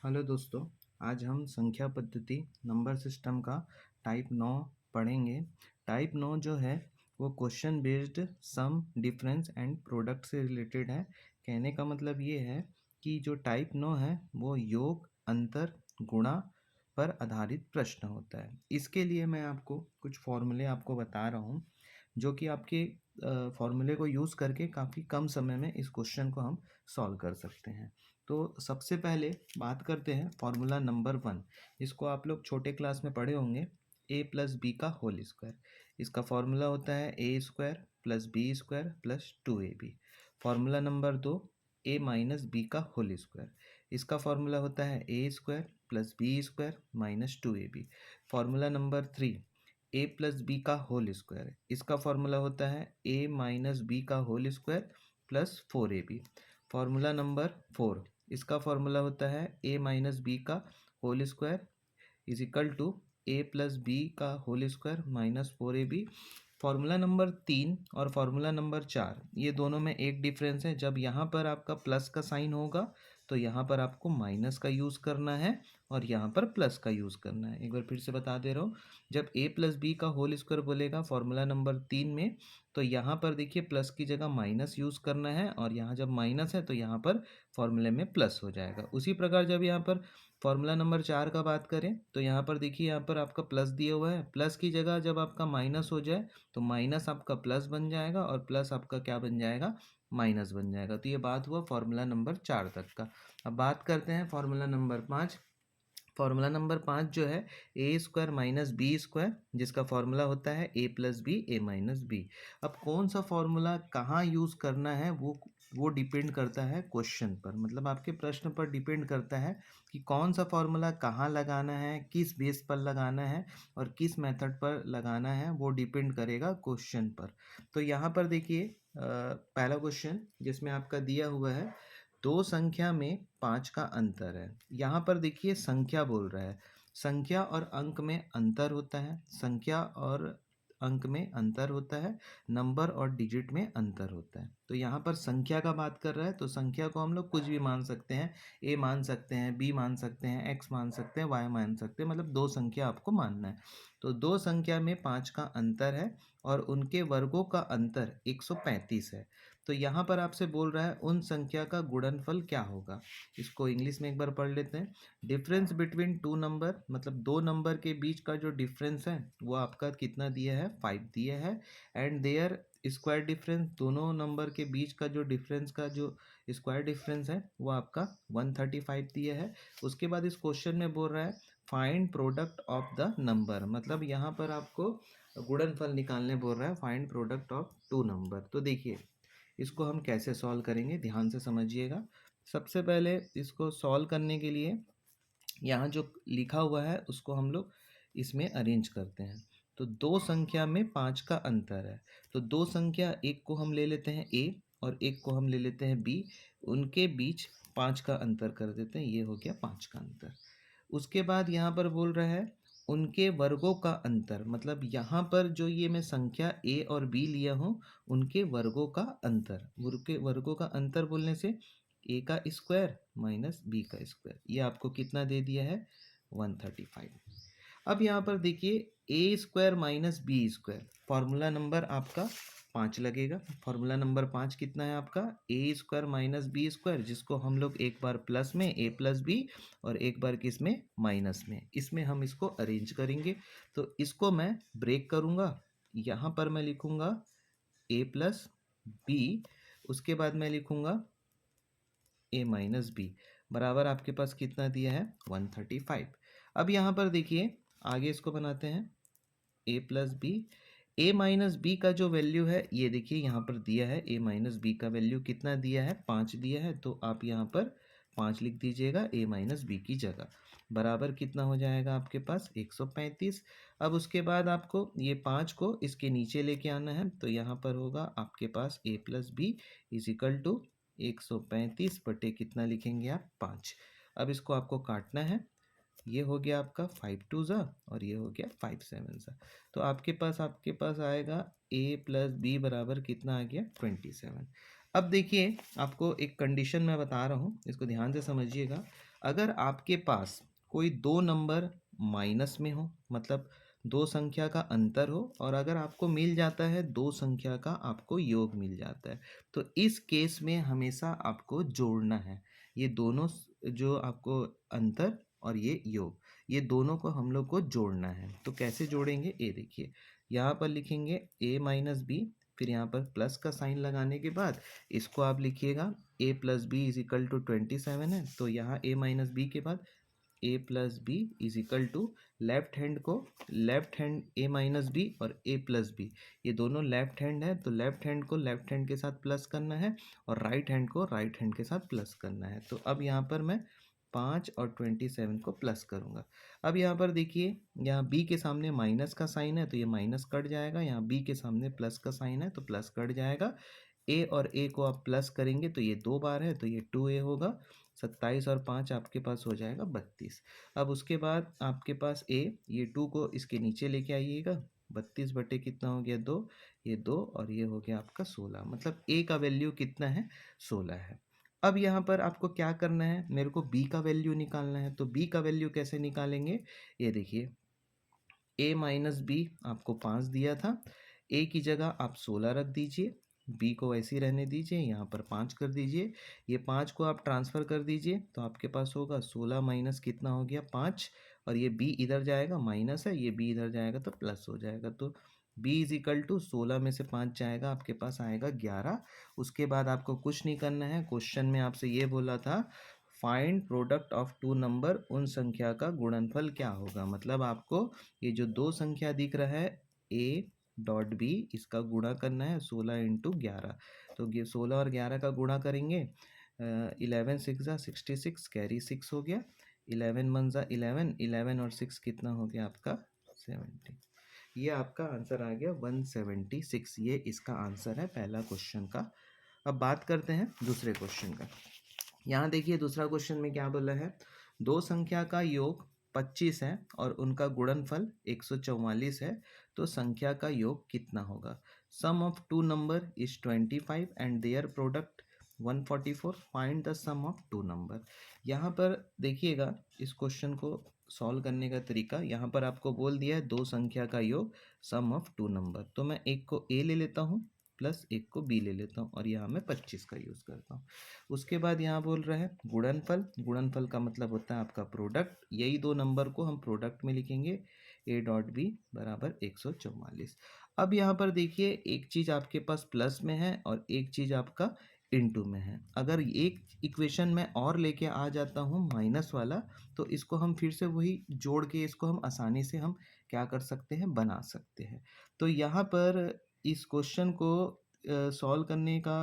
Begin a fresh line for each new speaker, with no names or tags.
Hello दोस्तों, आज हम संख्या पद्धति नंबर सिस्टम का टाइप 9 पढ़ेंगे। टाइप 9 जो है वो question based sum difference and product से रिलेटेड है। कहने का मतलब ये है कि जो टाइप 9 है वो योग, अंतर, गुणा पर आधारित प्रश्न होता है। इसके लिए मैं आपको कुछ फॉर्मूले आपको बता रहा हूँ जो कि आपके फॉर्मूले को यूज़ करके काफ़ी कम समय में इस क्वेश्चन को हम सॉल्व कर सकते हैं। तो सबसे पहले बात करते हैं फार्मूला नंबर 1। इसको आप लोग छोटे क्लास में पढ़े होंगे, ए प्लस बी का होल स्क्वायर। इसका फार्मूला होता है A square plus B square plus 2ab। Formula number 2, A minus B का होल स्क्वायर। इसका फार्मूला होता है A square plus B square minus 2ab। Formula number 3, A plus B का whole square. इसका formula होता है ए माइनस बी का whole square plus 4ab। Formula number 4, इसका फार्मूला होता है ए माइनस बी का whole square is equal to A plus B का whole square minus 4ab। Formula number 3 और फार्मूला नंबर 4, ये दोनों में एक डिफरेंस है। जब यहाँ पर आपका प्लस का साइन होगा तो यहाँ पर आपको माइनस का यूज़ करना है और यहाँ पर प्लस का यूज़ करना है। एक बार फिर से बता दे रहा हूँ, जब ए प्लस बी का होल स्क्वायर बोलेगा फार्मूला नंबर 3 में, तो यहाँ पर देखिए प्लस की जगह माइनस यूज़ करना है और यहाँ जब माइनस है तो यहाँ पर फॉर्मूले में प्लस हो जाएगा। उसी प्रकार जब यहाँ पर फॉर्मूला नंबर 4 का बात करें तो यहाँ पर देखिए यहाँ पर आपका प्लस दिया हुआ है। प्लस की जगह जब आपका माइनस हो जाए तो माइनस आपका प्लस बन जाएगा और प्लस आपका क्या बन जाएगा, माइनस बन जाएगा। तो ये बात हुआ फॉर्मूला नंबर 4 तक का। अब बात करते हैं फॉर्मूला नंबर 5। फॉर्मूला नंबर 5 जो है A square minus B square, जिसका फॉर्मूला होता है ए प्लस बी ए माइनस बी। अब कौन सा फॉर्मूला कहाँ यूज़ करना है वो डिपेंड करता है क्वेश्चन पर, मतलब आपके प्रश्न पर डिपेंड करता है कि कौन सा फॉर्मूला कहाँ लगाना है, किस बेस पर लगाना है और किस मेथड पर लगाना है, वो डिपेंड करेगा क्वेश्चन पर। तो यहाँ पर देखिए पहला क्वेश्चन जिसमें आपका दिया हुआ है, दो संख्या में 5 का अंतर है। यहाँ पर देखिए संख्या बोल रहा है, संख्या और अंक में अंतर होता है, संख्या और अंक में अंतर होता है, नंबर और डिजिट में अंतर होता है। तो यहाँ पर संख्या का बात कर रहा है तो संख्या को हम लोग कुछ भी मान सकते हैं, ए मान सकते हैं, बी मान सकते हैं, एक्स मान सकते हैं, वाई मान सकते हैं, मतलब दो संख्या आपको मानना है। तो दो संख्या में 5 का अंतर है और उनके वर्गों का अंतर 135 है। तो यहाँ पर आपसे बोल रहा है उन संख्या का गुणनफल क्या होगा। इसको इंग्लिश में एक बार पढ़ लेते हैं। डिफरेंस बिटवीन टू नंबर, मतलब दो नंबर के बीच का जो डिफरेंस है वो आपका कितना दिया है, 5 दिया है। एंड देयर स्क्वायर डिफरेंस, दोनों नंबर के बीच का जो डिफरेंस का जो स्क्वायर डिफरेंस है वो आपका 135 दिया है। उसके बाद इस क्वेश्चन में बोल रहा है find product of the number, मतलब यहाँ पर आपको गुणनफल निकालने बोल रहा है, find product of two number. तो देखिए इसको हम कैसे सॉल्व करेंगे, ध्यान से समझिएगा। सबसे पहले इसको सॉल्व करने के लिए यहाँ जो लिखा हुआ है उसको हम लोग इसमें अरेंज करते हैं। तो दो संख्या में 5 का अंतर है, तो दो संख्या, एक को हम ले लेते हैं ए और एक को हम ले लेते हैं बी, उनके बीच 5 का अंतर कर देते हैं, ये हो गया 5 का अंतर। उसके बाद यहाँ पर बोल रहा है उनके वर्गों का अंतर, मतलब यहाँ पर जो ये मैं संख्या ए और बी लिया हूँ उनके वर्गों का अंतर। उनके वर्गों का अंतर बोलने से ए का स्क्वायर माइनस बी का स्क्वायर, ये आपको कितना दे दिया है, 135। अब यहाँ पर देखिए A square minus B square, formula number आपका 5 लगेगा। फॉर्मूला नंबर 5 कितना है आपका, A square minus B square, जिसको हम लोग एक बार प्लस में ए प्लस बी और एक बार किस में, माइनस में, इसमें हम इसको अरेंज करेंगे। तो इसको मैं ब्रेक करूँगा, यहाँ पर मैं लिखूँगा ए प्लस बी, उसके बाद मैं लिखूँगा ए माइनस बी, बराबर आपके पास कितना दिया है, 135। अब यहाँ पर देखिए आगे इसको बनाते हैं, ए प्लस बी, ए माइनस बी का जो वैल्यू है ये देखिए यहाँ पर दिया है, ए माइनस बी का वैल्यू कितना दिया है, 5 दिया है। तो आप यहाँ पर 5 लिख दीजिएगा ए माइनस बी की जगह, बराबर कितना हो जाएगा आपके पास, 135। अब उसके बाद आपको ये 5 को इसके नीचे लेके आना है, तो यहाँ पर होगा आपके पास A plus B is equal to 135 बटे कितना लिखेंगे आप, 5। अब इसको आपको काटना है, ये हो गया आपका 5 टू ज़ा और ये हो गया 5 7 ज़ा। तो आपके पास आएगा ए प्लस बी बराबर कितना आ गया, 27। अब देखिए आपको एक कंडीशन मैं बता रहा हूँ, इसको ध्यान से समझिएगा। अगर आपके पास कोई दो नंबर माइनस में हो, मतलब दो संख्या का अंतर हो, और अगर आपको मिल जाता है दो संख्या का आपको योग मिल जाता है, तो इस केस में हमेशा आपको जोड़ना है। ये दोनों जो आपको अंतर और ये योग, ये दोनों को हम लोग को जोड़ना है। तो कैसे जोड़ेंगे, ये देखिए, यहाँ पर लिखेंगे a माइनस बी, फिर यहाँ पर प्लस का साइन लगाने के बाद इसको आप लिखिएगा a plus B is equal to 27 है, तो यहाँ a माइनस बी के बाद a plus B is equal to left hand को left hand a minus B और a प्लस बी, ये दोनों लेफ्ट हैंड है, तो लेफ्ट हैंड को लेफ्ट हैंड के साथ प्लस करना है और राइट हैंड को राइट हैंड के साथ प्लस करना है। तो अब यहाँ पर मैं 5 और 27 को प्लस करूँगा। अब यहाँ पर देखिए, यहाँ b के सामने माइनस का साइन है तो ये माइनस कट जाएगा, यहाँ b के सामने प्लस का साइन है तो प्लस कट जाएगा। a और a को आप प्लस करेंगे तो ये दो बार है तो ये 2a होगा। 27 और 5 आपके पास हो जाएगा 32। अब उसके बाद आपके पास a, ये 2 को इसके नीचे लेके आइएगा, 32 बटे कितना हो गया 2, ये 2 और ये हो गया आपका 16, मतलब a का वैल्यू कितना है 16 है। अब यहाँ पर आपको क्या करना है, मेरे को b का वैल्यू निकालना है, तो b का वैल्यू कैसे निकालेंगे, ये देखिए, a माइनस बी आपको 5 दिया था, a की जगह आप 16 रख दीजिए, b को वैसे ही रहने दीजिए, यहाँ पर 5 कर दीजिए, ये 5 को आप ट्रांसफ़र कर दीजिए तो आपके पास होगा 16 माइनस कितना हो गया 5, और ये b इधर जाएगा, माइनस है, ये b इधर जाएगा तो प्लस हो जाएगा, तो b इज इक्वल टू 16 में से 5 जाएगा, आपके पास आएगा 11। उसके बाद आपको कुछ नहीं करना है, क्वेश्चन में आपसे ये बोला था find product of two number, उन संख्या का गुणनफल क्या होगा, मतलब आपको ये जो दो संख्या दिख रहा है a डॉट बी, इसका गुणा करना है 16 इंटू 11, तो ये 16 और 11 का गुणा करेंगे, 11 सिक्स ज़ा 66, कैरी 6 हो गया, 11 वन ज़ा 11, 11 और 6 कितना हो गया आपका 70, ये आपका आंसर आ गया 176, ये इसका आंसर है पहला क्वेश्चन का। अब बात करते हैं दूसरे क्वेश्चन का। यहाँ देखिए दूसरा क्वेश्चन में क्या बोला है, दो संख्या का योग 25 है और उनका गुणनफल 144 है, तो संख्या का योग कितना होगा। Sum of two number is 25 and their product 144, find the sum of two number. यहाँ पर देखिएगा इस क्वेश्चन को सॉल्व करने का तरीका, यहाँ पर आपको बोल दिया है दो संख्या का योग सम ऑफ टू नंबर, तो मैं एक को a ले लेता हूँ प्लस एक को b ले लेता हूँ और यहाँ मैं 25 का यूज़ करता हूँ। उसके बाद यहाँ बोल रहा है गुणनफल, गुणनफल का मतलब होता है आपका प्रोडक्ट, यही दो नंबर को हम प्रोडक्ट में लिखेंगे a डॉट बी बराबर 144। अब यहाँ पर देखिए एक चीज़ आपके पास प्लस में है और एक चीज़ आपका इनटू में है, अगर एक इक्वेशन में और लेके आ जाता हूँ माइनस वाला, तो इसको हम फिर से वही जोड़ के इसको हम आसानी से हम क्या कर सकते हैं, बना सकते हैं। तो यहाँ पर इस क्वेश्चन को सॉल्व करने का